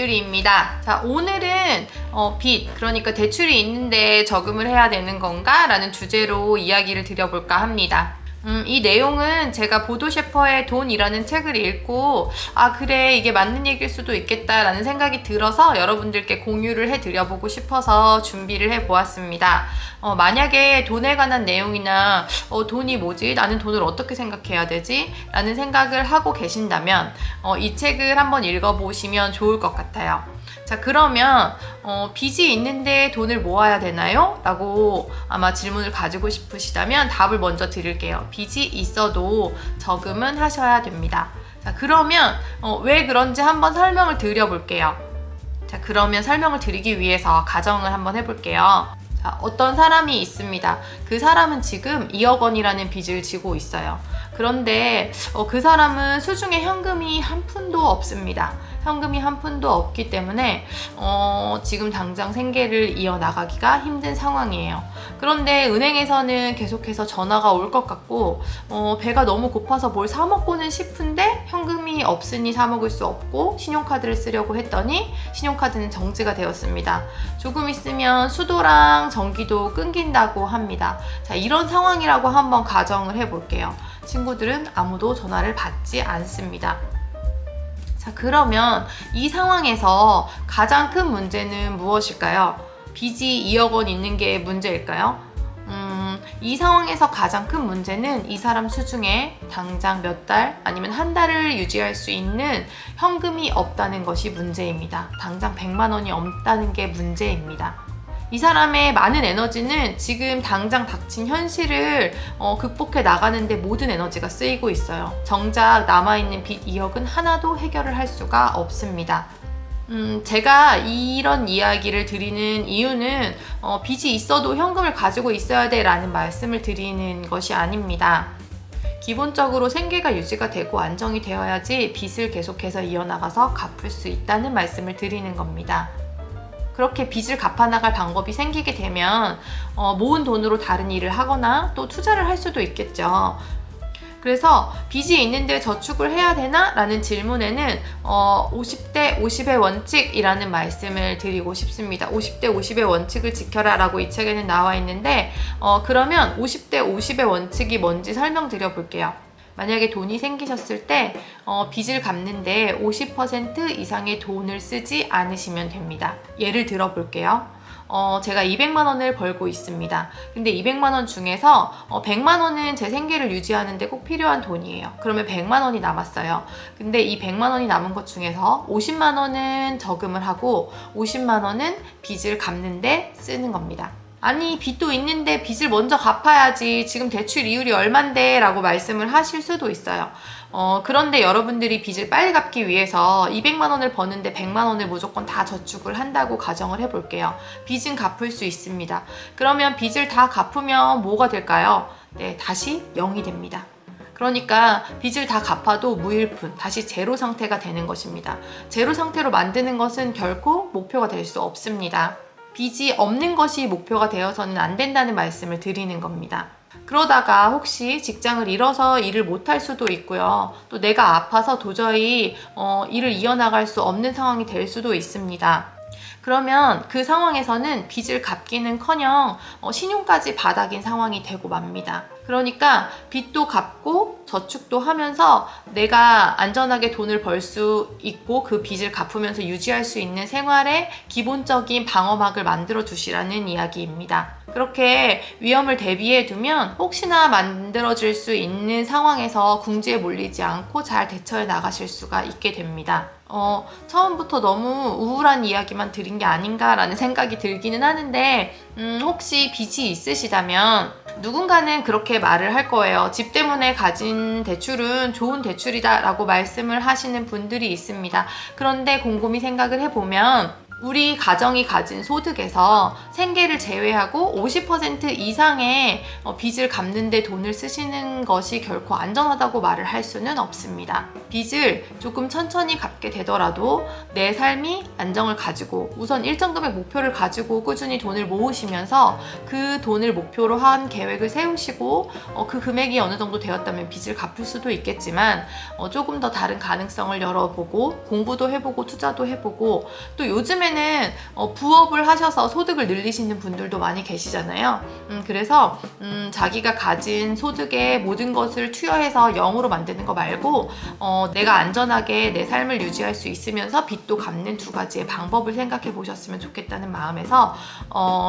집들이입니다. 자, 오늘은 빚, 그러니까 대출이 있는데 저금을 해야 되는 건가? 라는 주제로 이야기를 드려볼까 합니다. 이 내용은 제가 보도 셰퍼의 돈이라는 책을 읽고 그래, 이게 맞는 얘기일 수도 있겠다라는 생각이 들어서 여러분들께 공유를 해드려보고 싶어서 준비를 해보았습니다. 만약에 돈에 관한 내용이나 돈이 뭐지? 나는 돈을 어떻게 생각해야 되지? 라는 생각을 하고 계신다면 이 책을 한번 읽어보시면 좋을 것 같아요. 자, 그러면 빚이 있는데 돈을 모아야 되나요? 라고 아마 질문을 가지고 싶으시다면 답을 먼저 드릴게요. 빚이 있어도 저금은 하셔야 됩니다. 자, 그러면 왜 그런지 한번 설명을 드려볼게요. 자, 그러면 설명을 드리기 위해서 가정을 한번 해볼게요. 자, 어떤 사람이 있습니다. 그 사람은 지금 2억 원이라는 빚을 지고 있어요. 그런데 그 사람은 수중에 현금이 한 푼도 없습니다. 현금이 한 푼도 없기 때문에 지금 당장 생계를 이어나가기가 힘든 상황이에요. 그런데 은행에서는 계속해서 전화가 올 것 같고 배가 너무 고파서 뭘 사 먹고는 싶은데 현금이 없으니 사 먹을 수 없고 신용카드를 쓰려고 했더니 신용카드는 정지가 되었습니다. 조금 있으면 수도랑 전기도 끊긴다고 합니다. 자, 이런 상황이라고 한번 가정을 해볼게요. 친구들은 아무도 전화를 받지 않습니다. 자, 그러면 이 상황에서 가장 큰 문제는 무엇일까요? 빚이 2억 원 있는 게 문제일까요? 이 상황에서 가장 큰 문제는 이 사람 수중에 당장 몇 달 아니면 한 달을 유지할 수 있는 현금이 없다는 것이 문제입니다. 당장 100만 원이 없다는 게 문제입니다. 이 사람의 많은 에너지는 지금 당장 닥친 현실을 극복해 나가는데 모든 에너지가 쓰이고 있어요. 정작 남아있는 빚 2억은 하나도 해결을 할 수가 없습니다. 제가 이런 이야기를 드리는 이유는 빚이 있어도 현금을 가지고 있어야 돼 라는 말씀을 드리는 것이 아닙니다. 기본적으로 생계가 유지가 되고 안정이 되어야지 빚을 계속해서 이어나가서 갚을 수 있다는 말씀을 드리는 겁니다. 그렇게 빚을 갚아나갈 방법이 생기게 되면 모은 돈으로 다른 일을 하거나 또 투자를 할 수도 있겠죠. 그래서 빚이 있는데 저축을 해야 되나? 라는 질문에는 50대 50의 원칙이라는 말씀을 드리고 싶습니다. 50대 50의 원칙을 지켜라 라고 이 책에는 나와 있는데 그러면 50대 50의 원칙이 뭔지 설명드려 볼게요. 만약에 돈이 생기셨을 때 빚을 갚는데 50% 이상의 돈을 쓰지 않으시면 됩니다. 예를 들어 볼게요. 제가 200만 원을 벌고 있습니다. 근데 200만 원 중에서 100만 원은 제 생계를 유지하는 데 꼭 필요한 돈이에요. 그러면 100만 원이 남았어요. 근데 이 100만 원이 남은 것 중에서 50만 원은 저금을 하고 50만 원은 빚을 갚는 데 쓰는 겁니다. 아니, 빚도 있는데 빚을 먼저 갚아야지, 지금 대출 이율이 얼만데 라고 말씀을 하실 수도 있어요. 그런데 여러분들이 빚을 빨리 갚기 위해서 200만 원을 버는데 100만 원을 무조건 다 저축을 한다고 가정을 해볼게요. 빚은 갚을 수 있습니다. 그러면 빚을 다 갚으면 뭐가 될까요? 네, 다시 0이 됩니다. 그러니까 빚을 다 갚아도 무일푼, 다시 제로 상태가 되는 것입니다. 제로 상태로 만드는 것은 결코 목표가 될 수 없습니다. 빚이 없는 것이 목표가 되어서는 안 된다는 말씀을 드리는 겁니다. 그러다가 혹시 직장을 잃어서 일을 못할 수도 있고요. 또 내가 아파서 도저히 일을 이어나갈 수 없는 상황이 될 수도 있습니다. 그러면 그 상황에서는 빚을 갚기는커녕 신용까지 바닥인 상황이 되고 맙니다. 그러니까 빚도 갚고 저축도 하면서 내가 안전하게 돈을 벌 수 있고 그 빚을 갚으면서 유지할 수 있는 생활의 기본적인 방어막을 만들어 주시라는 이야기입니다. 그렇게 위험을 대비해 두면 혹시나 만들어질 수 있는 상황에서 궁지에 몰리지 않고 잘 대처해 나가실 수가 있게 됩니다. 처음부터 너무 우울한 이야기만 드린 게 아닌가라는 생각이 들기는 하는데 혹시 빚이 있으시다면 누군가는 그렇게 말을 할 거예요. 집 때문에 가진 대출은 좋은 대출이다 라고 말씀을 하시는 분들이 있습니다. 그런데 곰곰이 생각을 해보면 우리 가정이 가진 소득에서 생계를 제외하고 50% 이상의 빚을 갚는 데 돈을 쓰시는 것이 결코 안전하다고 말을 할 수는 없습니다. 빚을 조금 천천히 갚게 되더라도 내 삶이 안정을 가지고 우선 일정 금액 목표를 가지고 꾸준히 돈을 모으시면서 그 돈을 목표로 한 계획을 세우시고 그 금액이 어느 정도 되었다면 빚을 갚을 수도 있겠지만 조금 더 다른 가능성을 열어보고 공부도 해보고 투자도 해보고 또 요즘에는 부업을 하셔서 소득을 늘리시는 분들도 많이 계시잖아요. 그래서 자기가 가진 소득의 모든 것을 투여해서 0으로 만드는 거 말고 내가 안전하게 내 삶을 유지할 수 있으면서 빚도 갚는 두 가지의 방법을 생각해 보셨으면 좋겠다는 마음에서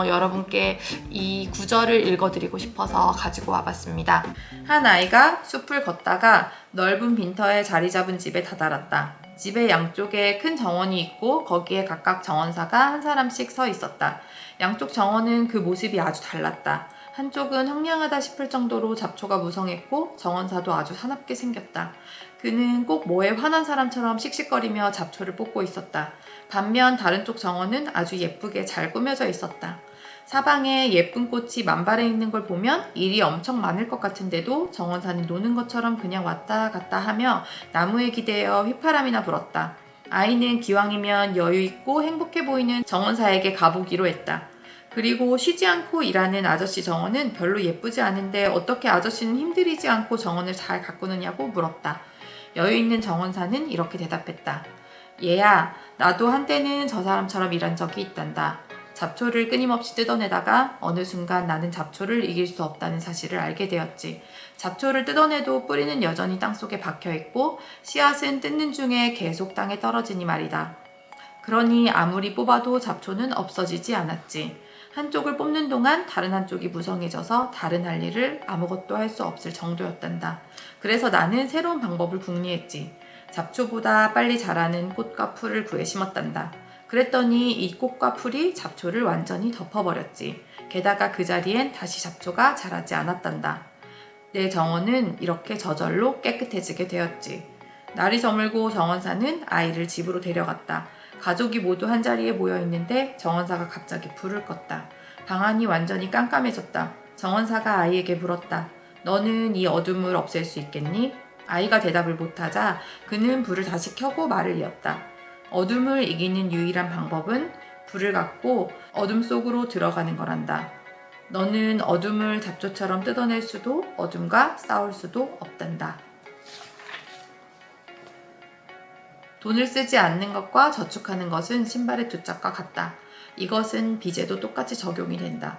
여러분께 이 구절을 읽어드리고 싶어서 가지고 와봤습니다. 한 아이가 숲을 걷다가 넓은 빈터에 자리 잡은 집에 다다랐다. 집의 양쪽에 큰 정원이 있고 거기에 각각 정원사가 한 사람씩 서 있었다. 양쪽 정원은 그 모습이 아주 달랐다. 한쪽은 황량하다 싶을 정도로 잡초가 무성했고 정원사도 아주 사납게 생겼다. 그는 꼭 뭐에 화난 사람처럼 씩씩거리며 잡초를 뽑고 있었다. 반면 다른 쪽 정원은 아주 예쁘게 잘 꾸며져 있었다. 사방에 예쁜 꽃이 만발해 있는 걸 보면 일이 엄청 많을 것 같은데도 정원사는 노는 것처럼 그냥 왔다 갔다 하며 나무에 기대어 휘파람이나 불었다. 아이는 기왕이면 여유있고 행복해 보이는 정원사에게 가보기로 했다. 그리고 쉬지 않고 일하는 아저씨 정원은 별로 예쁘지 않은데 어떻게 아저씨는 힘들이지 않고 정원을 잘 가꾸느냐고 물었다. 여유있는 정원사는 이렇게 대답했다. 얘야, 나도 한때는 저 사람처럼 일한 적이 있단다. 잡초를 끊임없이 뜯어내다가 어느 순간 나는 잡초를 이길 수 없다는 사실을 알게 되었지. 잡초를 뜯어내도 뿌리는 여전히 땅속에 박혀있고 씨앗은 뜯는 중에 계속 땅에 떨어지니 말이다. 그러니 아무리 뽑아도 잡초는 없어지지 않았지. 한쪽을 뽑는 동안 다른 한쪽이 무성해져서 다른 할 일을 아무것도 할 수 없을 정도였단다. 그래서 나는 새로운 방법을 궁리했지. 잡초보다 빨리 자라는 꽃과 풀을 구해 심었단다. 그랬더니 이 꽃과 풀이 잡초를 완전히 덮어버렸지. 게다가 그 자리엔 다시 잡초가 자라지 않았단다. 내 정원은 이렇게 저절로 깨끗해지게 되었지. 날이 저물고 정원사는 아이를 집으로 데려갔다. 가족이 모두 한자리에 모여있는데 정원사가 갑자기 불을 껐다. 방안이 완전히 깜깜해졌다. 정원사가 아이에게 물었다. 너는 이 어둠을 없앨 수 있겠니? 아이가 대답을 못하자 그는 불을 다시 켜고 말을 이었다. 어둠을 이기는 유일한 방법은 불을 갖고 어둠 속으로 들어가는 거란다. 너는 어둠을 잡초처럼 뜯어낼 수도 어둠과 싸울 수도 없단다. 돈을 쓰지 않는 것과 저축하는 것은 신발의 두 짝과 같다. 이것은 빚에도 똑같이 적용이 된다.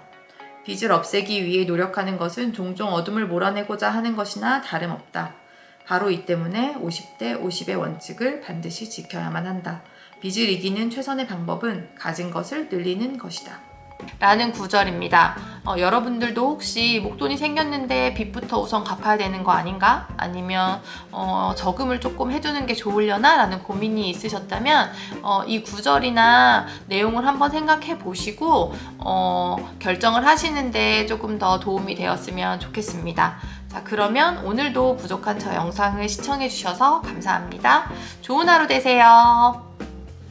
빚을 없애기 위해 노력하는 것은 종종 어둠을 몰아내고자 하는 것이나 다름없다. 바로 이 때문에 50대 50의 원칙을 반드시 지켜야만 한다. 빚을 이기는 최선의 방법은 가진 것을 늘리는 것이다. 라는 구절입니다. 여러분들도 혹시 목돈이 생겼는데 빚부터 우선 갚아야 되는 거 아닌가? 아니면 저금을 조금 해두는 게 좋으려나? 라는 고민이 있으셨다면 이 구절이나 내용을 한번 생각해 보시고 결정을 하시는데 조금 더 도움이 되었으면 좋겠습니다. 자, 그러면 오늘도 부족한 저 영상을 시청해 주셔서 감사합니다. 좋은 하루 되세요.